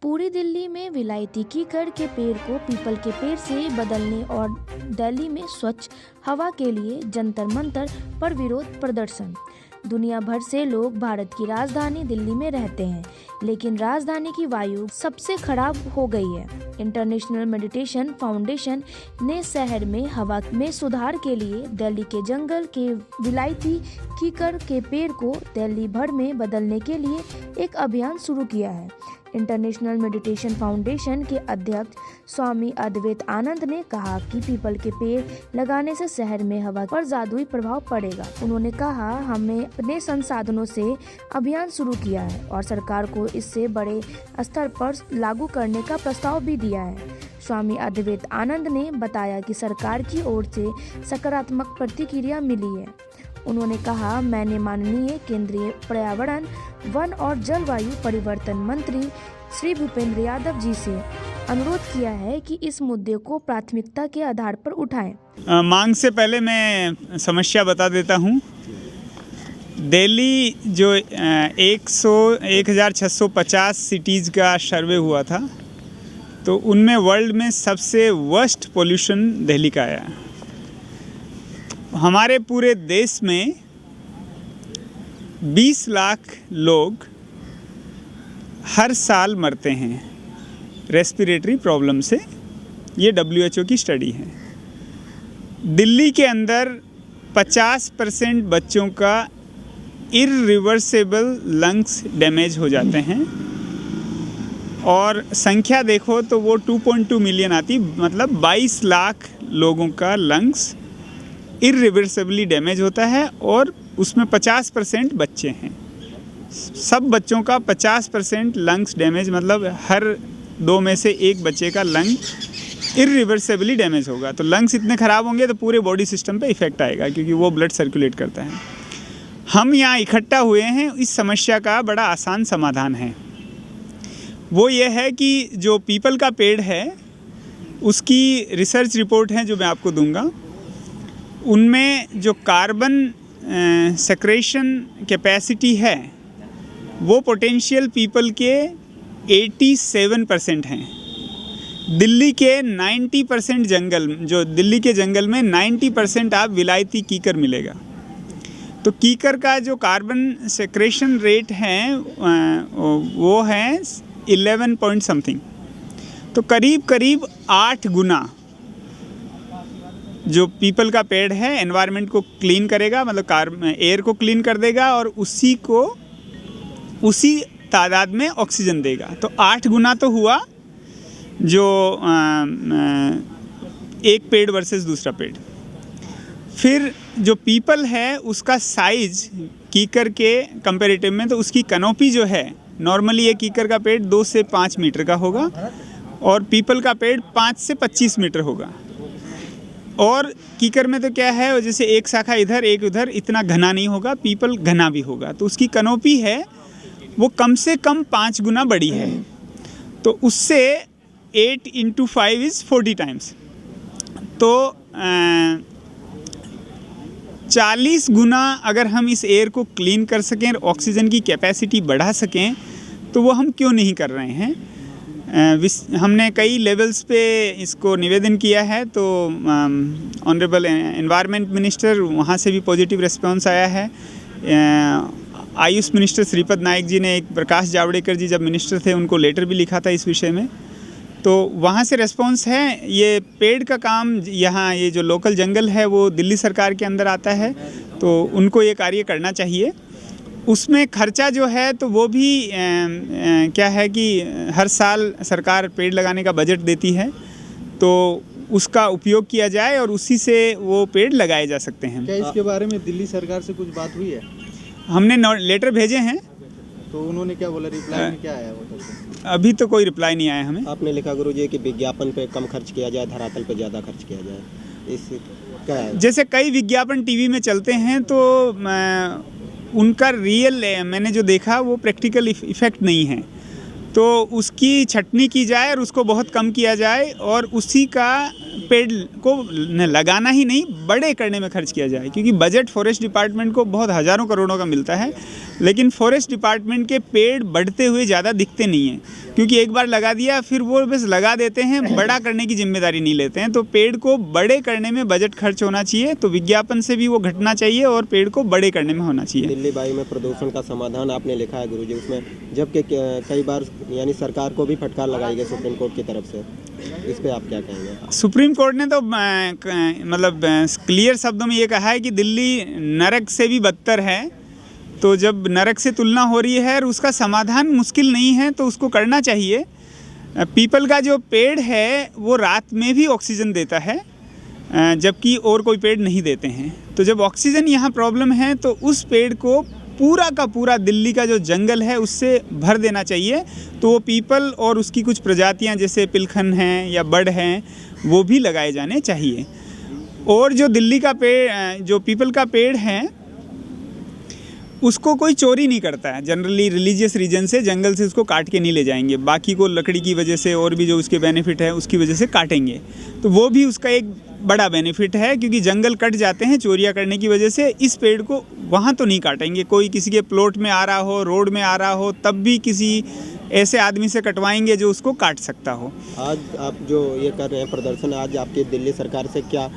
पूरी दिल्ली में विलायती कीकर के पेड़ को पीपल के पेड़ से बदलने और दिल्ली में स्वच्छ हवा के लिए जंतर मंतर पर विरोध प्रदर्शन। दुनिया भर से लोग भारत की राजधानी दिल्ली में रहते हैं, लेकिन राजधानी की वायु सबसे खराब हो गई है। इंटरनेशनल मेडिटेशन फाउंडेशन ने शहर में हवा में सुधार के लिए दिल्ली के जंगल के विलायती कीकर के पेड़ को दिल्ली भर में बदलने के लिए एक अभियान शुरू किया है। इंटरनेशनल मेडिटेशन फाउंडेशन के अध्यक्ष स्वामी अद्वैत आनंद ने कहा कि पीपल के पेड़ लगाने से शहर में हवा पर जादुई प्रभाव पड़ेगा। उन्होंने कहा, हमने अपने संसाधनों से अभियान शुरू किया है और सरकार को इससे बड़े स्तर पर लागू करने का प्रस्ताव भी दिया है। स्वामी अद्वैत आनंद ने बताया कि सरकार की ओर से सकारात्मक प्रतिक्रिया मिली है। उन्होंने कहा, मैंने माननीय केंद्रीय पर्यावरण, वन और जलवायु परिवर्तन मंत्री श्री भूपेंद्र यादव जी से अनुरोध किया है कि इस मुद्दे को प्राथमिकता के आधार पर उठाएं। मांग से पहले मैं समस्या बता देता हूं। दिल्ली जो 1650 सिटीज़ का सर्वे हुआ था, तो उनमें वर्ल्ड में सबसे वर्स्ट पोल्यूशन दिल्ली का आया। हमारे पूरे देश में 20 लाख लोग हर साल मरते हैं रेस्पिरेटरी प्रॉब्लम से। ये WHO की स्टडी है। दिल्ली के अंदर 50% बच्चों का इरिवर्सिबल लंग्स डैमेज हो जाते हैं और संख्या देखो तो वो 2.2 मिलियन आती, मतलब 22 लाख लोगों का लंग्स इरिवर्सिबली डैमेज होता है और उसमें 50% बच्चे हैं। सब बच्चों का 50% लंग्स डैमेज, मतलब हर 2 में से 1 बच्चे का लंग इरिवर्सिबली डैमेज होगा। तो लंग्स इतने ख़राब होंगे तो पूरे बॉडी सिस्टम पे इफ़ेक्ट आएगा, क्योंकि वो ब्लड सर्कुलेट करता है। हम यहाँ इकट्ठा हुए हैं, इस समस्या का बड़ा आसान समाधान है। वो ये है कि जो पीपल का पेड़ है उसकी रिसर्च रिपोर्ट है जो मैं आपको दूंगा। उनमें जो कार्बन सेक्रेशन कैपेसिटी है वो पोटेंशियल पीपल के 87% हैं। दिल्ली के 90% जंगल, जो दिल्ली के जंगल में 90% आप विलायती कीकर मिलेगा। तो कीकर का जो कार्बन सेक्रेशन रेट है वो है 11 पॉइंट समथिंग। तो करीब करीब 8 गुना जो पीपल का पेड़ है एनवायरनमेंट को क्लीन करेगा, मतलब एयर को क्लीन कर देगा और उसी तादाद में ऑक्सीजन देगा। तो 8 गुना तो हुआ जो एक पेड़ वर्सेस दूसरा पेड़। फिर जो पीपल है उसका साइज कीकर के कंपैरेटिव में, तो उसकी कैनोपी जो है, नॉर्मली ये कीकर का पेड़ 2 से 5 मीटर का होगा और पीपल का पेड़ 5 से 25 मीटर होगा। और कीकर में तो क्या है, जैसे एक शाखा इधर एक उधर, इतना घना नहीं होगा, पीपल घना भी होगा। तो उसकी कैनोपी है वो कम से कम 5 गुना बड़ी है। तो उससे 8 × 5 = 40 टाइम्स। तो 40 गुना अगर हम इस एयर को क्लीन कर सकें और ऑक्सीजन की कैपेसिटी बढ़ा सकें, तो वो हम क्यों नहीं कर रहे हैं। हमने कई लेवल्स पे इसको निवेदन किया है। तो ऑनरेबल एनवायरनमेंट मिनिस्टर, वहाँ से भी पॉजिटिव रिस्पांस आया है। आयुष मिनिस्टर श्रीपद नाइक जी ने, एक प्रकाश जावड़ेकर जी जब मिनिस्टर थे उनको लेटर भी लिखा था इस विषय में, तो वहाँ से रिस्पांस है। ये पेड़ का काम यहाँ, ये जो लोकल जंगल है वो दिल्ली सरकार के अंदर आता है, तो उनको ये कार्य करना चाहिए। उसमें खर्चा जो है तो वो भी क्या है कि हर साल सरकार पेड़ लगाने का बजट देती है, तो उसका उपयोग किया जाए और उसी से वो पेड़ लगाए जा सकते हैं। क्या इसके बारे में दिल्ली सरकार से कुछ बात हुई है? हमने लेटर भेजे हैं। तो उन्होंने क्या बोला, रिप्लाई में क्या आया वो? अभी तो कोई रिप्लाई नहीं आया हमें। आपने लिखा गुरुजी कि विज्ञापन पे कम खर्च किया जाए, धरातल पे ज़्यादा खर्च किया जाए, इस क्या है? जैसे कई विज्ञापन टीवी में चलते हैं तो उनका रियल, मैंने जो देखा वो प्रैक्टिकल इफ़ेक्ट नहीं है। तो उसकी छटनी की जाए और उसको बहुत कम किया जाए और उसी का पेड़ को लगाना ही नहीं, बड़े करने में खर्च किया जाए, क्योंकि बजट फॉरेस्ट डिपार्टमेंट को बहुत हज़ारों करोड़ों का मिलता है। लेकिन फॉरेस्ट डिपार्टमेंट के पेड़ बढ़ते हुए ज़्यादा दिखते नहीं हैं, क्योंकि एक बार लगा दिया फिर वो बस लगा देते हैं, बड़ा करने की जिम्मेदारी नहीं लेते हैं। तो पेड़ को बड़े करने में बजट खर्च होना चाहिए, तो विज्ञापन से भी वो घटना चाहिए और पेड़ को बड़े करने में होना चाहिए। दिल्ली वायु में प्रदूषण का समाधान आपने लिखा है गुरुजी, उसमें जबकि कई बार यानी सरकार को भी फटकार लगाई गई सुप्रीम कोर्ट की तरफ से, इस पे आप क्या कहेंगे? सुप्रीम कोर्ट ने तो मतलब क्लियर शब्दों में ये कहा है कि दिल्ली नरक से भी बदतर है। तो जब नरक से तुलना हो रही है और उसका समाधान मुश्किल नहीं है तो उसको करना चाहिए। पीपल का जो पेड़ है वो रात में भी ऑक्सीजन देता है, जबकि और कोई पेड़ नहीं देते हैं। तो जब ऑक्सीजन यहाँ प्रॉब्लम है तो उस पेड़ को पूरा का पूरा दिल्ली का जो जंगल है उससे भर देना चाहिए। तो वो पीपल और उसकी कुछ प्रजातियाँ जैसे पिलखन हैं या बड़ हैं वो भी लगाए जाने चाहिए। और जो दिल्ली का पेड़, जो पीपल का पेड़ है उसको कोई चोरी नहीं करता है। जनरली रिलीजियस रीजन से जंगल से उसको काट के नहीं ले जाएंगे, बाकी को लकड़ी की वजह से और भी जो उसके बेनिफिट है उसकी वजह से काटेंगे। तो वो भी उसका एक बड़ा बेनिफिट है, क्योंकि जंगल कट जाते हैं चोरियाँ करने की वजह से। इस पेड़ को वहाँ तो नहीं काटेंगे, कोई किसी के प्लॉट में आ रहा हो, रोड में आ रहा हो, तब भी किसी ऐसे आदमी से कटवाएंगे जो उसको काट सकता हो। आज आप जो ये कर रहे हैं प्रदर्शन, आज आपकी दिल्ली सरकार से क्या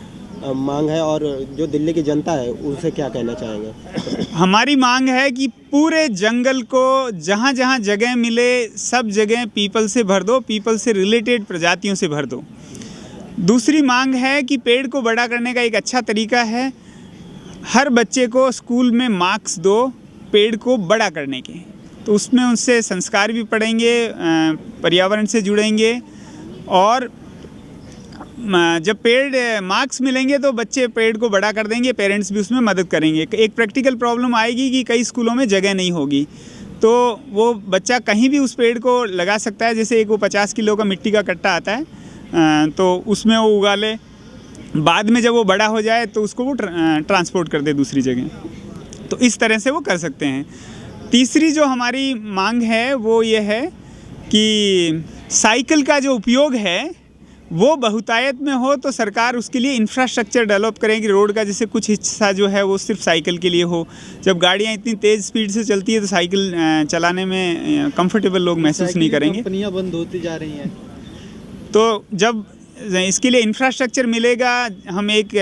मांग है और जो दिल्ली की जनता है उनसे क्या कहना चाहेंगे? हमारी मांग है कि पूरे जंगल को जहाँ जहाँ जगह मिले सब जगह पीपल से भर दो, पीपल से रिलेटेड प्रजातियों से भर दो। दूसरी मांग है कि पेड़ को बड़ा करने का एक अच्छा तरीका है, हर बच्चे को स्कूल में मार्क्स दो पेड़ को बड़ा करने के। तो उसमें उनसे संस्कार भी पढ़ेंगे, पर्यावरण से जुड़ेंगे, और जब पेड़ मार्क्स मिलेंगे तो बच्चे पेड़ को बड़ा कर देंगे, पेरेंट्स भी उसमें मदद करेंगे। एक प्रैक्टिकल प्रॉब्लम आएगी कि कई स्कूलों में जगह नहीं होगी, तो वो बच्चा कहीं भी उस पेड़ को लगा सकता है। जैसे एक वो 50 किलो का मिट्टी का कट्टा आता है, तो उसमें वो उगा ले, बाद में जब वो बड़ा हो जाए तो उसको वो ट्रांसपोर्ट कर दे दूसरी जगह। तो इस तरह से वो कर सकते हैं। तीसरी जो हमारी मांग है वो ये है कि साइकिल का जो उपयोग है वो बहुतायत में हो, तो सरकार उसके लिए इंफ्रास्ट्रक्चर डेवलप करेगी रोड का, जैसे कुछ हिस्सा जो है वो सिर्फ साइकिल के लिए हो। जब गाड़ियाँ इतनी तेज़ स्पीड से चलती है तो साइकिल चलाने में कंफर्टेबल लोग महसूस नहीं करेंगे। कंपनियां बंद होती जा रही हैं, तो जब इसके लिए इंफ्रास्ट्रक्चर मिलेगा, हम एक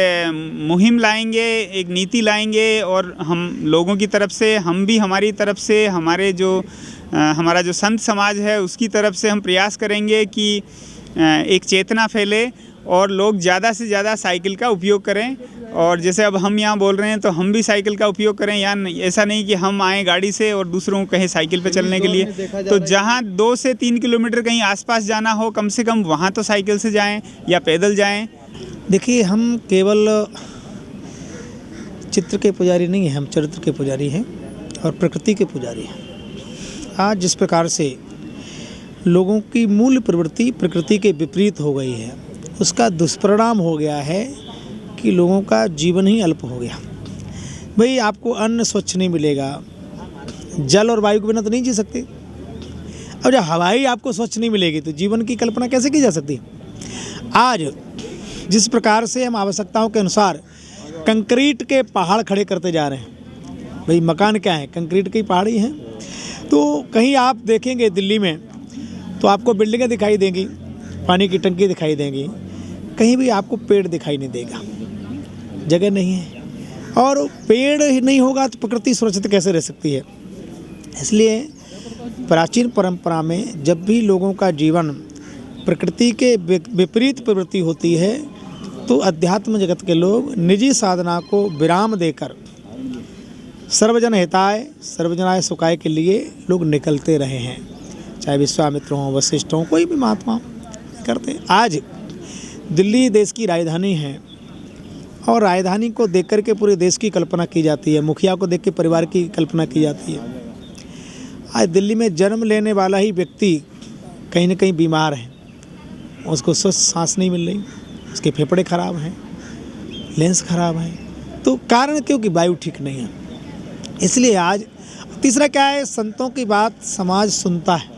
मुहिम लाएंगे, एक नीति लाएंगे, और हम लोगों की तरफ से, हम भी हमारी तरफ से, हमारा जो संत समाज है उसकी तरफ से हम प्रयास करेंगे कि एक चेतना फैले और लोग ज़्यादा से ज़्यादा साइकिल का उपयोग करें। और जैसे अब हम यहाँ बोल रहे हैं तो हम भी साइकिल का उपयोग करें। यहाँ ऐसा नहीं कि हम आएँ गाड़ी से और दूसरों को कहें साइकिल पे चलने के लिए। तो जहाँ 2 से 3 किलोमीटर कहीं आसपास जाना हो, कम से कम वहाँ तो साइकिल से जाएं या पैदल जाएं। देखिए, हम केवल चित्र के पुजारी नहीं हैं, हम चरित्र के पुजारी हैं और प्रकृति के पुजारी हैं। आज जिस प्रकार से लोगों की मूल प्रवृत्ति प्रकृति के विपरीत हो गई है, उसका दुष्परिणाम हो गया है कि लोगों का जीवन ही अल्प हो गया। भाई, आपको अन्न स्वच्छ नहीं मिलेगा, जल और वायु के बिना तो नहीं जी सकते। अब जब हवा ही आपको स्वच्छ नहीं मिलेगी तो जीवन की कल्पना कैसे की जा सकती? आज जिस प्रकार से हम आवश्यकताओं के अनुसार कंक्रीट के पहाड़ खड़े करते जा रहे हैं, भाई मकान क्या है, कंक्रीट के पहाड़ ही हैं। तो कहीं आप देखेंगे दिल्ली में तो आपको बिल्डिंगें दिखाई देंगी, पानी की टंकी दिखाई देंगी, कहीं भी आपको पेड़ दिखाई नहीं देगा, जगह नहीं है। और पेड़ ही नहीं होगा तो प्रकृति सुरक्षित कैसे रह सकती है? इसलिए प्राचीन परंपरा में जब भी लोगों का जीवन प्रकृति के विपरीत प्रवृत्ति होती है तो अध्यात्म जगत के लोग निजी साधना को विराम देकर सर्वजन हिताय सर्वजनाय सुखाय के लिए लोग निकलते रहे हैं। चाहे विश्वामित्र हों, वशिष्ठ हों, कोई भी महात्मा करते। आज दिल्ली देश की राजधानी है और राजधानी को देख कर के पूरे देश की कल्पना की जाती है, मुखिया को देख के परिवार की कल्पना की जाती है। आज दिल्ली में जन्म लेने वाला ही व्यक्ति कहीं ना कहीं बीमार है, उसको स्वच्छ सांस नहीं मिल रही, उसके फेफड़े खराब हैं, लेंस खराब है। तो कारण क्यों कि वायु ठीक नहीं है। इसलिए आज तीसरा क्या है, संतों की बात समाज सुनता है।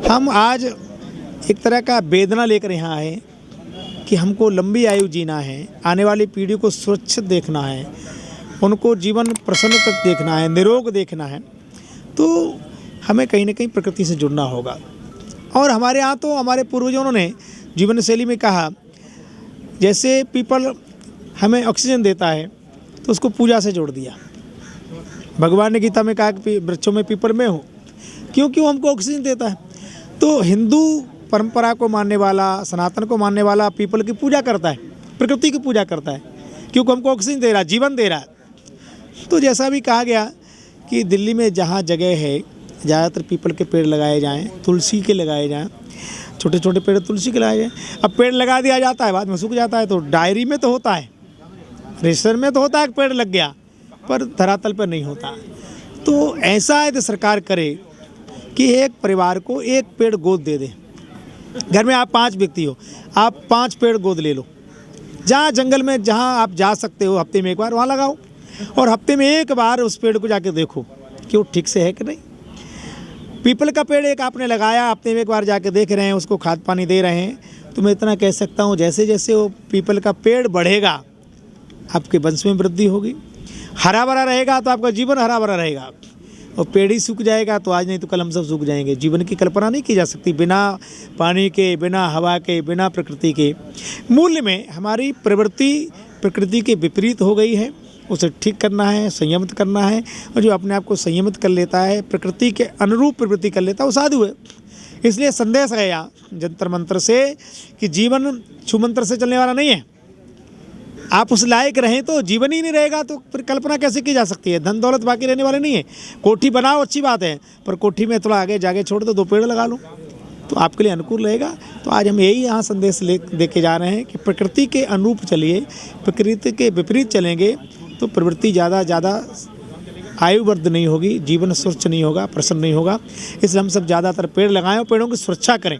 हम आज एक तरह का वेदना लेकर यहाँ आए कि हमको लंबी आयु जीना है, आने वाली पीढ़ी को सुरक्षित देखना है, उनको जीवन प्रसन्न तक देखना है, निरोग देखना है, तो हमें कहीं ना कहीं प्रकृति से जुड़ना होगा। और हमारे यहाँ तो हमारे पूर्वजों ने जीवन शैली में कहा, जैसे पीपल हमें ऑक्सीजन देता है तो उसको पूजा से जोड़ दिया। भगवान ने गीता में कहा कि वृक्षों में पीपल में हो, क्योंकि वो हमको ऑक्सीजन देता है। तो हिंदू परंपरा को मानने वाला, सनातन को मानने वाला पीपल की पूजा करता है, प्रकृति की पूजा करता है, क्योंकि हमको ऑक्सीजन दे रहा है, जीवन दे रहा है। तो जैसा भी कहा गया कि दिल्ली में जहाँ जगह है ज़्यादातर पीपल के पेड़ लगाए जाएं, तुलसी के लगाए जाएं, छोटे छोटे पेड़ तुलसी के लगाए जाएं। अब पेड़ लगा दिया जाता है, बाद में सूख जाता है, तो डायरी में तो होता है, रजिस्टर में तो होता है कि पेड़ लग गया, पर धरातल पर नहीं होता। तो ऐसा है तो सरकार करे कि एक परिवार को एक पेड़ गोद दे दे। घर में आप 5 व्यक्ति हो, आप 5 पेड़ गोद ले लो, जहाँ जंगल में जहाँ आप जा सकते हो हफ्ते में एक बार वहाँ लगाओ, और हफ्ते में एक बार उस पेड़ को जाके देखो कि वो ठीक से है कि नहीं। पीपल का पेड़ एक आपने लगाया, हफ्ते में एक बार जाके देख रहे हैं, उसको खाद पानी दे रहे हैं, तो मैं इतना कह सकता हूँ जैसे जैसे वो पीपल का पेड़ बढ़ेगा आपके वंश में वृद्धि होगी, हरा भरा रहेगा तो आपका जीवन हरा भरा रहेगा। और पेड़ ही सूख जाएगा तो आज नहीं तो कल हम सब सूख जाएंगे। जीवन की कल्पना नहीं की जा सकती बिना पानी के, बिना हवा के, बिना प्रकृति के। मूल्य में हमारी प्रवृत्ति प्रकृति के विपरीत हो गई है, उसे ठीक करना है, संयमित करना है। और जो अपने आप को संयमित कर लेता है, प्रकृति के अनुरूप प्रवृत्ति कर लेता है, वो साधु है। इसलिए संदेश है यहाँ जंतर मंत्र से कि जीवन छुमंत्र से चलने वाला नहीं है। आप उस लायक रहें तो जीवन ही नहीं रहेगा, तो फिर कल्पना कैसे की जा सकती है। धन दौलत बाकी रहने वाले नहीं है। कोठी बनाओ अच्छी बात है, पर कोठी में थोड़ा आगे जाके छोड़ दो, 2 पेड़ लगा लो, तो आपके लिए अनुकूल रहेगा। तो आज हम यही यहाँ संदेश दे के जा रहे हैं कि प्रकृति के अनुरूप चलिए, प्रकृति के विपरीत चलेंगे तो प्रवृत्ति ज़्यादा आयुवर्ध नहीं होगी, जीवन स्वच्छ नहीं होगा, प्रसन्न नहीं होगा। इसलिए हम सब ज़्यादातर पेड़ लगाएं और पेड़ों की सुरक्षा करें।